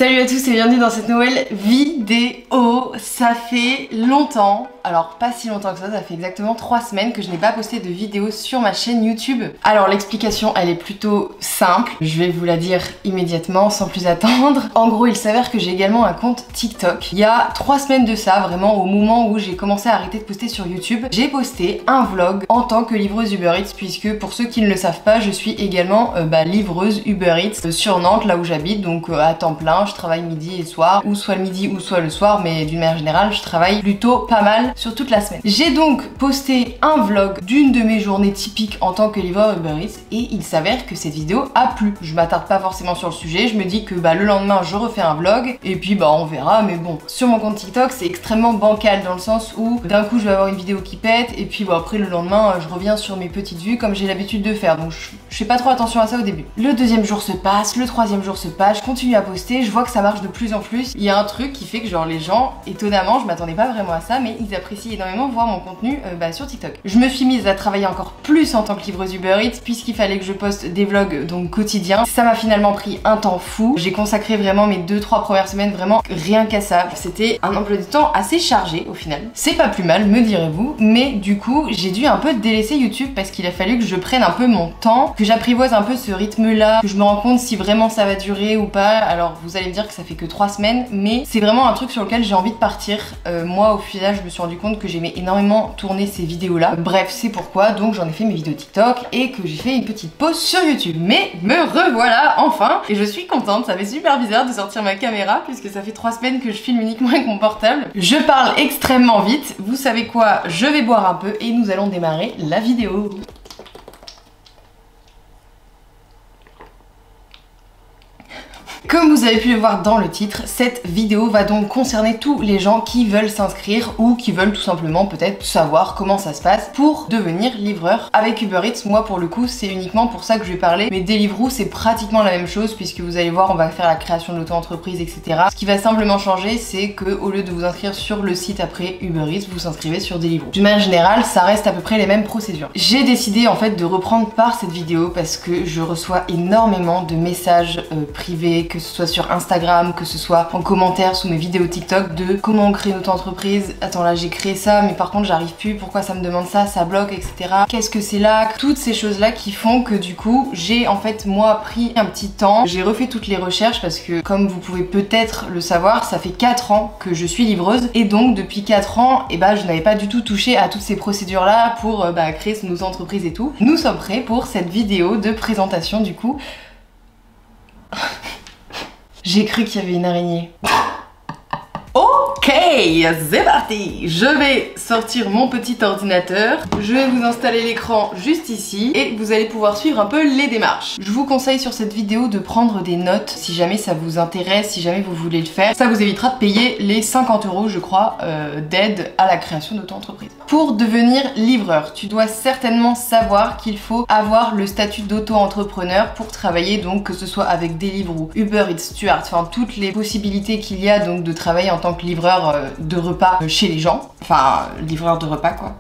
Salut à tous et bienvenue dans cette nouvelle vidéo. Ça fait longtemps, alors pas si longtemps que ça fait exactement 3 semaines que je n'ai pas posté de vidéo sur ma chaîne YouTube. Alors l'explication elle est plutôt simple, je vais vous la dire immédiatement sans plus attendre. En gros il s'avère que j'ai également un compte TikTok. Il y a 3 semaines de ça, vraiment au moment où j'ai commencé à arrêter de poster sur YouTube, j'ai posté un vlog en tant que livreuse Uber Eats, puisque pour ceux qui ne le savent pas, je suis également livreuse Uber Eats sur Nantes, là où j'habite, donc à temps plein. Je travaille midi et soir, ou soit le midi ou soit le soir, mais d'une manière générale je travaille plutôt pas mal sur toute la semaine. J'ai donc posté un vlog d'une de mes journées typiques en tant que livreur Uber Eats et il s'avère que cette vidéo a plu. Je m'attarde pas forcément sur le sujet, je me dis que le lendemain je refais un vlog et puis on verra, mais bon. Sur mon compte TikTok c'est extrêmement bancal dans le sens où d'un coup je vais avoir une vidéo qui pète et puis après le lendemain je reviens sur mes petites vues comme j'ai l'habitude de faire, donc je fais pas trop attention à ça au début. Le deuxième jour se passe, le troisième jour se passe, je continue à poster, je vois que ça marche de plus en plus. Il y a un truc qui fait que genre les gens, étonnamment, je m'attendais pas vraiment à ça, mais ils apprécient énormément voir mon contenu sur TikTok. Je me suis mise à travailler encore plus en tant que livreuse Uber Eats puisqu'il fallait que je poste des vlogs donc quotidiens. Ça m'a finalement pris un temps fou. J'ai consacré vraiment mes 2-3 premières semaines vraiment rien qu'à ça. C'était un emploi du temps assez chargé au final. C'est pas plus mal, me direz-vous, mais du coup j'ai dû un peu délaisser YouTube parce qu'il a fallu que je prenne un peu mon temps, que j'apprivoise un peu ce rythme là, que je me rends compte si vraiment ça va durer ou pas. Alors vous allez me dire que ça fait que 3 semaines, mais c'est vraiment un truc sur lequel j'ai envie de partir. Moi au final je me suis rendu compte que j'aimais énormément tourner ces vidéos là. Bref, c'est pourquoi donc j'en ai fait mes vidéos TikTok et que j'ai fait une petite pause sur YouTube. Mais me revoilà enfin et je suis contente. Ça fait super bizarre de sortir ma caméra puisque ça fait 3 semaines que je filme uniquement avec mon portable. Je parle extrêmement vite. Vous savez quoi, je vais boire un peu et nous allons démarrer la vidéo. Comme vous avez pu le voir dans le titre, cette vidéo va donc concerner tous les gens qui veulent s'inscrire ou qui veulent tout simplement peut-être savoir comment ça se passe pour devenir livreur avec Uber Eats. Moi pour le coup c'est uniquement pour ça que je vais parler, mais Deliveroo c'est pratiquement la même chose puisque vous allez voir on va faire la création de l'auto-entreprise etc. Ce qui va simplement changer c'est que au lieu de vous inscrire sur le site après Uber Eats, vous s'inscrivez sur Deliveroo. D'une manière générale ça reste à peu près les mêmes procédures. J'ai décidé en fait de reprendre par cette vidéo parce que je reçois énormément de messages privés, que ce soit sur Instagram, que ce soit en commentaire sous mes vidéos TikTok de comment on crée une auto-entreprise, attends là j'ai créé ça mais par contre j'arrive plus, pourquoi ça me demande ça, ça bloque etc. Qu'est-ce que c'est là? Toutes ces choses là qui font que du coup j'ai en fait moi pris un petit temps, j'ai refait toutes les recherches parce que comme vous pouvez peut-être le savoir ça fait 4 ans que je suis livreuse et donc depuis 4 ans je n'avais pas du tout touché à toutes ces procédures là pour créer nos entreprises et tout. Nous sommes prêts pour cette vidéo de présentation du coup. J'ai cru qu'il y avait une araignée. Ok, c'est parti. Je vais sortir mon petit ordinateur. Je vais vous installer l'écran juste ici et vous allez pouvoir suivre un peu les démarches. Je vous conseille sur cette vidéo de prendre des notes si jamais ça vous intéresse, si jamais vous voulez le faire. Ça vous évitera de payer les 50 € je crois d'aide à la création d'auto-entreprise. Pour devenir livreur, tu dois certainement savoir qu'il faut avoir le statut d'auto-entrepreneur pour travailler donc que ce soit avec Deliveroo, Uber Eats, Stuart, enfin toutes les possibilités qu'il y a donc de travailler en tant que livreur de repas chez les gens. Enfin, livreur de repas quoi.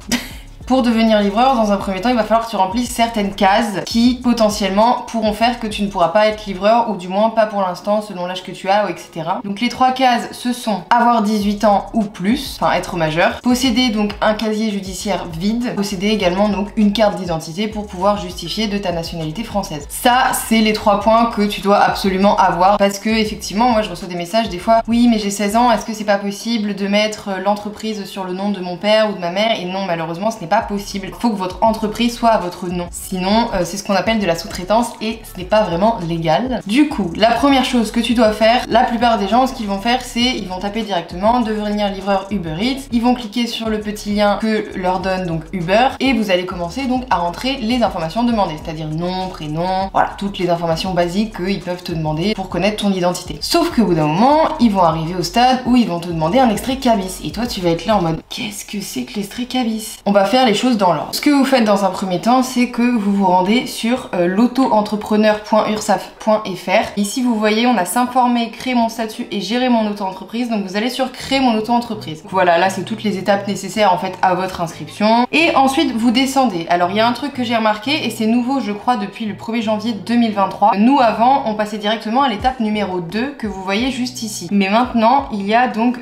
Pour devenir livreur, dans un premier temps, il va falloir que tu remplisses certaines cases qui potentiellement pourront faire que tu ne pourras pas être livreur ou du moins pas pour l'instant selon l'âge que tu as ou etc. Donc les 3 cases ce sont avoir 18 ans ou plus, enfin être majeur, posséder donc un casier judiciaire vide, posséder également donc une carte d'identité pour pouvoir justifier de ta nationalité française. Ça c'est les 3 points que tu dois absolument avoir parce que effectivement moi je reçois des messages des fois, oui mais j'ai 16 ans, est-ce que c'est pas possible de mettre l'entreprise sur le nom de mon père ou de ma mère? Et non, malheureusement ce n'est pas possible. Il faut que votre entreprise soit à votre nom. Sinon, c'est ce qu'on appelle de la sous-traitance et ce n'est pas vraiment légal. Du coup, la première chose que tu dois faire, la plupart des gens, ce qu'ils vont faire, c'est ils vont taper directement devenir livreur Uber Eats. Ils vont cliquer sur le petit lien que leur donne donc Uber et vous allez commencer donc à rentrer les informations demandées, c'est-à-dire nom, prénom, voilà, toutes les informations basiques qu'ils peuvent te demander pour connaître ton identité. Sauf qu'au bout d'un moment, ils vont arriver au stade où ils vont te demander un extrait cabis et toi tu vas être là en mode qu'est-ce que c'est que l'extrait cabis? On va faire faire les choses dans l'ordre. Ce que vous faites dans un premier temps, c'est que vous vous rendez sur l'auto-entrepreneur.ursaf.fr. Ici vous voyez, on a s'informer, créer mon statut et gérer mon auto-entreprise. Donc vous allez sur créer mon auto-entreprise. Voilà, là c'est toutes les étapes nécessaires en fait à votre inscription. Et ensuite vous descendez. Alors il y a un truc que j'ai remarqué et c'est nouveau je crois depuis le 1er janvier 2023. Nous avant on passait directement à l'étape numéro 2 que vous voyez juste ici. Mais maintenant il y a donc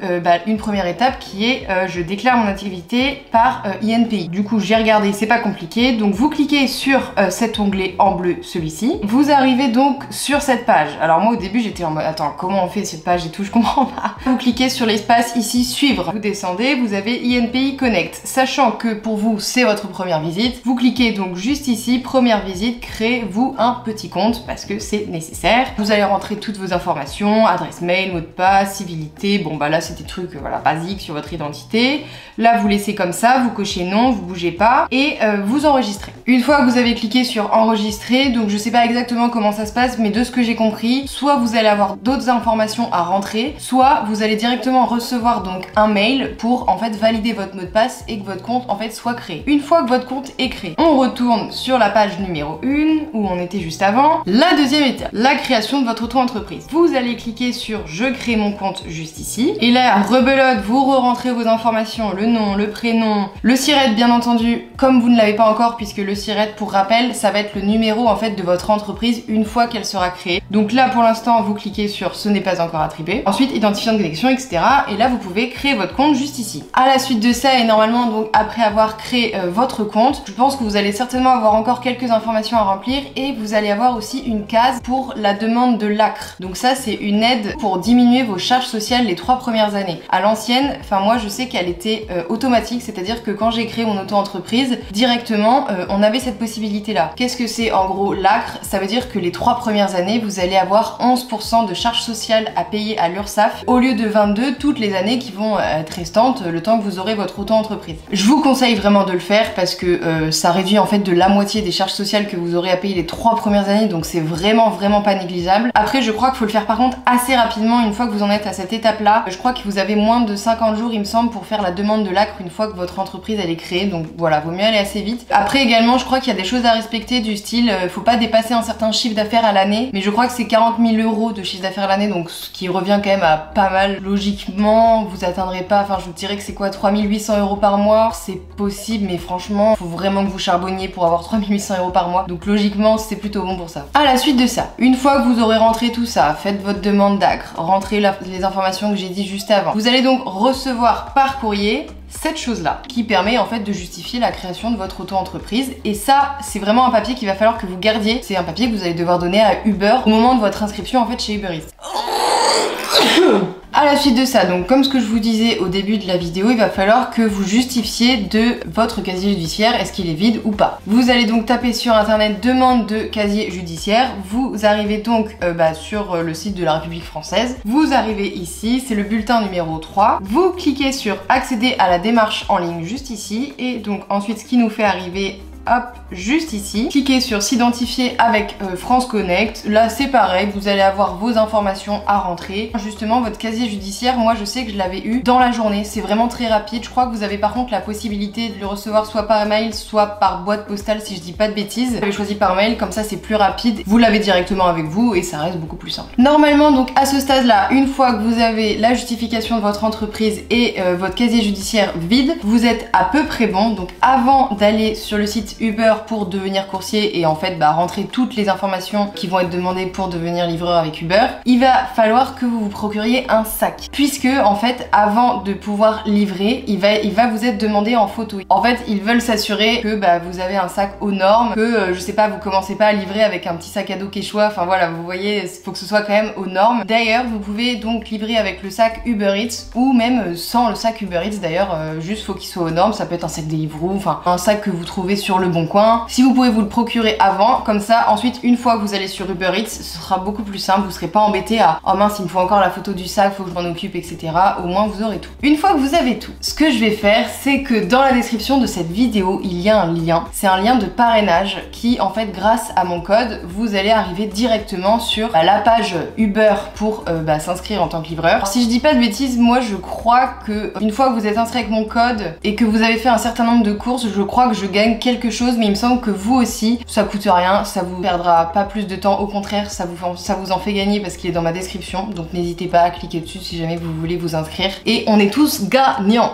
une première étape qui est je déclare mon activité par INPI. Du coup j'ai regardé, c'est pas compliqué. Donc vous cliquez sur cet onglet en bleu, celui-ci. Vous arrivez donc sur cette page. Alors moi au début j'étais en mode attends comment on fait cette page et tout, je comprends pas. Vous cliquez sur l'espace ici suivre. Vous descendez, vous avez INPI Connect. Sachant que pour vous c'est votre première visite, vous cliquez donc juste ici, première visite, créez-vous un petit compte parce que c'est nécessaire. Vous allez rentrer toutes vos informations, adresse mail, mot de passe, civilité, bon bah là c'est des trucs voilà, basiques sur votre identité. Là vous laissez comme ça, vous cochez non, vous bougez pas et vous enregistrez. Une fois que vous avez cliqué sur enregistrer, donc je sais pas exactement comment ça se passe mais de ce que j'ai compris, soit vous allez avoir d'autres informations à rentrer, soit vous allez directement recevoir donc un mail pour en fait valider votre mot de passe et que votre compte en fait soit créé. Une fois que votre compte est créé, on retourne sur la page numéro 1 où on était juste avant. La deuxième étape, la création de votre auto-entreprise. Vous allez cliquer sur je crée mon compte juste ici et là rebelote, vous re-rentrez vos informations, le nom, le prénom, le SIRET bien entendu comme vous ne l'avez pas encore puisque le SIRET pour rappel ça va être le numéro en fait de votre entreprise une fois qu'elle sera créée. Donc là pour l'instant vous cliquez sur ce n'est pas encore attribué. Ensuite identifiant de connexion etc. Et là vous pouvez créer votre compte juste ici. À la suite de ça et normalement donc après avoir créé votre compte, je pense que vous allez certainement avoir encore quelques informations à remplir et vous allez avoir aussi une case pour la demande de l'ACRE. Donc ça c'est une aide pour diminuer vos charges sociales les 3 premières années. À l'ancienne, enfin moi je sais qu'elle était automatique, c'est-à-dire que quand j'ai créé mon auto-entreprise, directement on avait cette possibilité là. Qu'est-ce que c'est en gros l'ACRE? Ça veut dire que les 3 premières années vous allez avoir 11% de charges sociales à payer à l'URSSAF au lieu de 22 toutes les années qui vont être restantes le temps que vous aurez votre auto-entreprise. Je vous conseille vraiment de le faire parce que ça réduit en fait de la moitié des charges sociales que vous aurez à payer les 3 premières années, donc c'est vraiment pas négligeable. Après je crois qu'il faut le faire par contre assez rapidement une fois que vous en êtes à cette étape là. Je crois que vous avez moins de 50 jours il me semble pour faire la demande de l'ACRE une fois que votre entreprise elle est créée, donc voilà, vaut mieux aller assez vite. Après également je crois qu'il y a des choses à respecter du style faut pas dépasser un certain chiffre d'affaires à l'année, mais je crois que c'est 40 000 € de chiffre d'affaires à l'année, donc ce qui revient quand même à pas mal. Logiquement vous atteindrez pas, enfin je vous dirais que c'est quoi 3 800 € par mois, c'est possible mais franchement faut vraiment que vous charbonniez pour avoir 3 800 € par mois, donc logiquement c'est plutôt bon pour ça. À la suite de ça, une fois que vous aurez rentré tout ça, faites votre demande d'ACRE, rentrez les informations que j'ai dit juste avant, vous allez donc recevoir par courrier cette chose-là qui permet en fait de justifier la création de votre auto-entreprise et ça c'est vraiment un papier qu'il va falloir que vous gardiez. C'est un papier que vous allez devoir donner à Uber au moment de votre inscription en fait chez Uber Eats. À la suite de ça, donc comme ce que je vous disais au début de la vidéo, il va falloir que vous justifiez de votre casier judiciaire, est-ce qu'il est vide ou pas. Vous allez donc taper sur internet demande de casier judiciaire, vous arrivez donc sur le site de la République française, vous arrivez ici, c'est le bulletin numéro 3, vous cliquez sur accéder à la démarche en ligne juste ici et donc ensuite ce qui nous fait arriver hop, juste ici. Cliquez sur s'identifier avec France Connect. Là, c'est pareil, vous allez avoir vos informations à rentrer. Justement, votre casier judiciaire, moi, je sais que je l'avais eu dans la journée. C'est vraiment très rapide. Je crois que vous avez par contre la possibilité de le recevoir soit par mail, soit par boîte postale, si je dis pas de bêtises. J'avais choisi par mail, comme ça, c'est plus rapide. Vous l'avez directement avec vous et ça reste beaucoup plus simple. Normalement, donc, à ce stade-là, une fois que vous avez la justification de votre entreprise et votre casier judiciaire vide, vous êtes à peu près bon. Donc, avant d'aller sur le site Uber pour devenir coursier et en fait rentrer toutes les informations qui vont être demandées pour devenir livreur avec Uber, il va falloir que vous vous procuriez un sac. Puisque en fait avant de pouvoir livrer, il va vous être demandé en photo. En fait ils veulent s'assurer que vous avez un sac aux normes, que je sais pas, vous commencez pas à livrer avec un petit sac à dos Quechua, enfin voilà, vous voyez, il faut que ce soit quand même aux normes. D'ailleurs vous pouvez donc livrer avec le sac Uber Eats ou même sans le sac Uber Eats d'ailleurs, juste faut qu'il soit aux normes, ça peut être un sac Deliveroo, enfin un sac que vous trouvez sur Le Bon Coin, lendemain. Si vous pouvez vous le procurer avant, comme ça ensuite une fois que vous allez sur Uber Eats, ce sera beaucoup plus simple, vous serez pas embêté à oh mince il me faut encore la photo du sac, faut que je m'en occupe, etc. Au moins vous aurez tout. Une fois que vous avez tout, ce que je vais faire, c'est que dans la description de cette vidéo, il y a un lien. C'est un lien de parrainage qui, en fait, grâce à mon code, vous allez arriver directement sur la page Uber pour s'inscrire en tant que livreur. Alors, si je dis pas de bêtises, moi je crois que une fois que vous êtes inscrit avec mon code et que vous avez fait un certain nombre de courses, je crois que je gagne quelque chose, mais il me semble que vous aussi, ça coûte rien, ça vous perdra pas plus de temps, au contraire, ça vous en fait gagner parce qu'il est dans ma description, donc n'hésitez pas à cliquer dessus si jamais vous voulez vous inscrire. Et on est tous gagnants.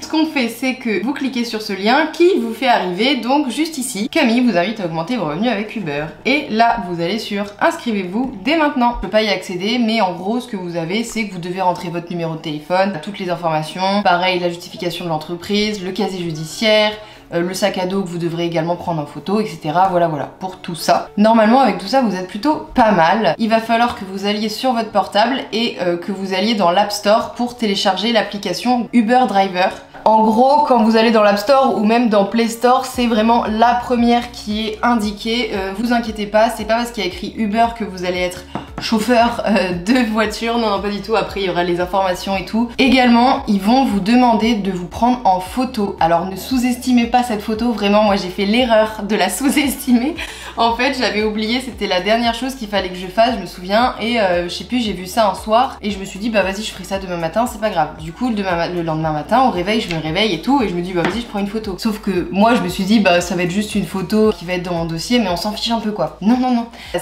Ce qu'on fait, c'est que vous cliquez sur ce lien qui vous fait arriver donc juste ici. Camille vous invite à augmenter vos revenus avec Uber. Et là, vous allez sur inscrivez-vous dès maintenant. Je peux pas y accéder, mais en gros, ce que vous avez, c'est que vous devez rentrer votre numéro de téléphone, toutes les informations, pareil, la justification de l'entreprise, le casier judiciaire, le sac à dos que vous devrez également prendre en photo, etc. Voilà, pour tout ça. Normalement, avec tout ça, vous êtes plutôt pas mal. Il va falloir que vous alliez sur votre portable et que vous alliez dans l'App Store pour télécharger l'application Uber Driver. En gros, quand vous allez dans l'App Store ou même dans Play Store, c'est vraiment la première qui est indiquée. Vous inquiétez pas, c'est pas parce qu'il y a écrit Uber que vous allez être chauffeur de voiture, non pas du tout, après il y aura les informations et tout. Également, ils vont vous demander de vous prendre en photo. Alors ne sous-estimez pas cette photo, vraiment moi j'ai fait l'erreur de la sous-estimer. En fait j'avais oublié, c'était la dernière chose qu'il fallait que je fasse, je me souviens, et je sais plus, j'ai vu ça un soir et je me suis dit bah vas-y je ferai ça demain matin, c'est pas grave. Du coup le lendemain matin au réveil, je me réveille et tout et je me dis bah vas-y je prends une photo. Sauf que moi je me suis dit bah ça va être juste une photo qui va être dans mon dossier, mais on s'en fiche un peu quoi. Non.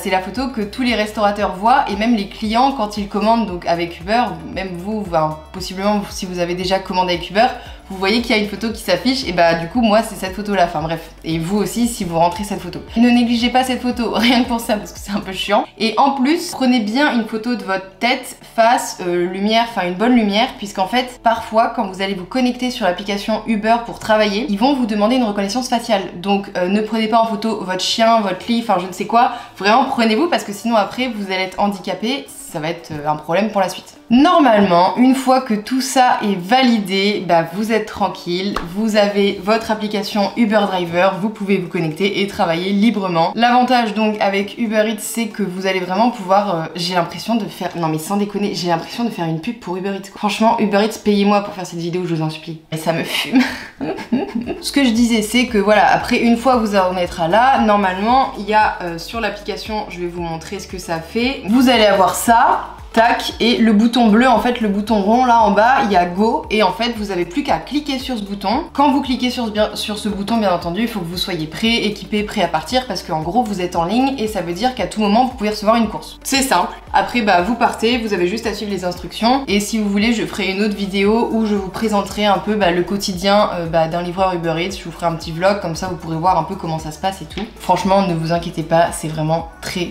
C'est la photo que tous les restaurateurs voient et même les clients quand ils commandent donc avec Uber, même vous, possiblement si vous avez déjà commandé avec Uber, vous voyez qu'il y a une photo qui s'affiche et bah du coup moi c'est cette photo là, enfin bref, et vous aussi si vous rentrez cette photo. Ne négligez pas cette photo, rien que pour ça parce que c'est un peu chiant. Et en plus, prenez bien une photo de votre tête face lumière, enfin une bonne lumière, puisqu'en fait parfois quand vous allez vous connecter sur l'application Uber pour travailler, ils vont vous demander une reconnaissance faciale. Donc ne prenez pas en photo votre chien, votre lit, enfin je ne sais quoi, vraiment prenez-vous parce que sinon après vous allez être handicapé, ça va être un problème pour la suite. Normalement, une fois que tout ça est validé, bah vous êtes tranquille, vous avez votre application Uber Driver, vous pouvez vous connecter et travailler librement. L'avantage donc avec Uber Eats, c'est que vous allez vraiment pouvoir, j'ai l'impression de faire, non mais sans déconner, j'ai l'impression de faire une pub pour Uber Eats. Franchement, Uber Eats, payez-moi pour faire cette vidéo, je vous en supplie. Et ça me fume. Ce que je disais, c'est que voilà, après une fois que vous en êtes là, normalement, il y a sur l'application, je vais vous montrer ce que ça fait. Vous allez avoir ça. Tac, et le bouton bleu, en fait le bouton rond là en bas, il y a Go, et en fait vous avez plus qu'à cliquer sur ce bouton. Quand vous cliquez sur ce bouton, bien entendu, il faut que vous soyez prêt, équipé, prêt à partir, parce qu'en gros vous êtes en ligne et ça veut dire qu'à tout moment vous pouvez recevoir une course. C'est simple. Après bah vous partez, vous avez juste à suivre les instructions, et si vous voulez je ferai une autre vidéo où je vous présenterai un peu le quotidien d'un livreur Uber Eats. Je vous ferai un petit vlog, comme ça vous pourrez voir un peu comment ça se passe et tout. Franchement ne vous inquiétez pas, c'est vraiment très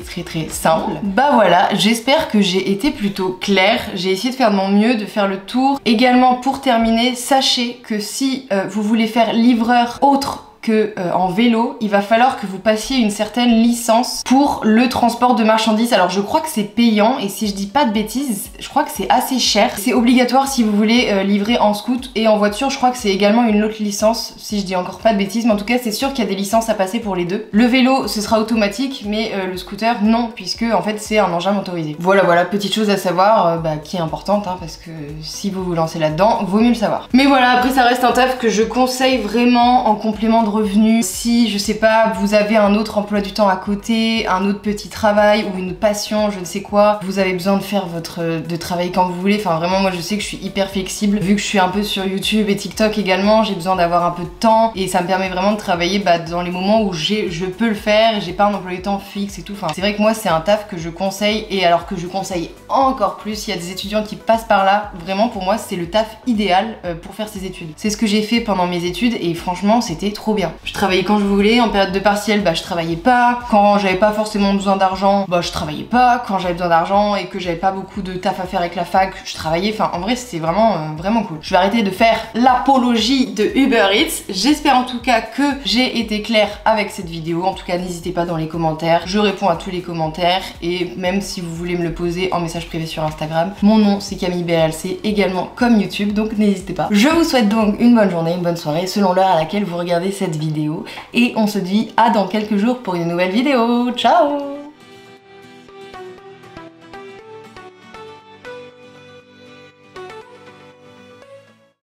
simple. Bah voilà, j'espère que j'ai été plutôt clair, j'ai essayé de faire de mon mieux, de faire le tour. Également pour terminer, sachez que si vous voulez faire livreur autre que en vélo, il va falloir que vous passiez une certaine licence pour le transport de marchandises. Alors je crois que c'est payant et si je dis pas de bêtises, je crois que c'est assez cher. C'est obligatoire si vous voulez livrer en scoot et en voiture. Je crois que c'est également une autre licence si je dis encore pas de bêtises, mais en tout cas c'est sûr qu'il y a des licences à passer pour les deux. Le vélo ce sera automatique, mais le scooter non, puisque en fait c'est un engin motorisé. Voilà, petite chose à savoir qui est importante parce que si vous vous lancez là-dedans, vaut mieux le savoir. Mais voilà, après ça reste un taf que je conseille vraiment en complément de revenus. Si je sais pas, vous avez un autre emploi du temps à côté, un autre petit travail ou une passion, je ne sais quoi, vous avez besoin de faire de travailler quand vous voulez. Enfin vraiment moi je sais que je suis hyper flexible, vu que je suis un peu sur YouTube et TikTok également, j'ai besoin d'avoir un peu de temps et ça me permet vraiment de travailler dans les moments où je peux le faire, j'ai pas un emploi du temps fixe et tout. Enfin c'est vrai que moi c'est un taf que je conseille, et alors que je conseille encore plus, il y a des étudiants qui passent par là, vraiment pour moi c'est le taf idéal pour faire ses études. C'est ce que j'ai fait pendant mes études et franchement c'était trop bien. Je travaillais quand je voulais, en période de partiel, je travaillais pas. Quand j'avais pas forcément besoin d'argent, je travaillais pas. Quand j'avais besoin d'argent et que j'avais pas beaucoup de taf à faire avec la fac, je travaillais. Enfin, en vrai, c'était vraiment cool. Je vais arrêter de faire l'apologie de Uber Eats. J'espère en tout cas que j'ai été claire avec cette vidéo. En tout cas, n'hésitez pas dans les commentaires. Je réponds à tous les commentaires et même si vous voulez me le poser en message privé sur Instagram, mon nom c'est Camille BLC, également comme YouTube, donc n'hésitez pas. Je vous souhaite donc une bonne journée, une bonne soirée, selon l'heure à laquelle vous regardez cette cette vidéo et on se dit à dans quelques jours pour une nouvelle vidéo. Ciao!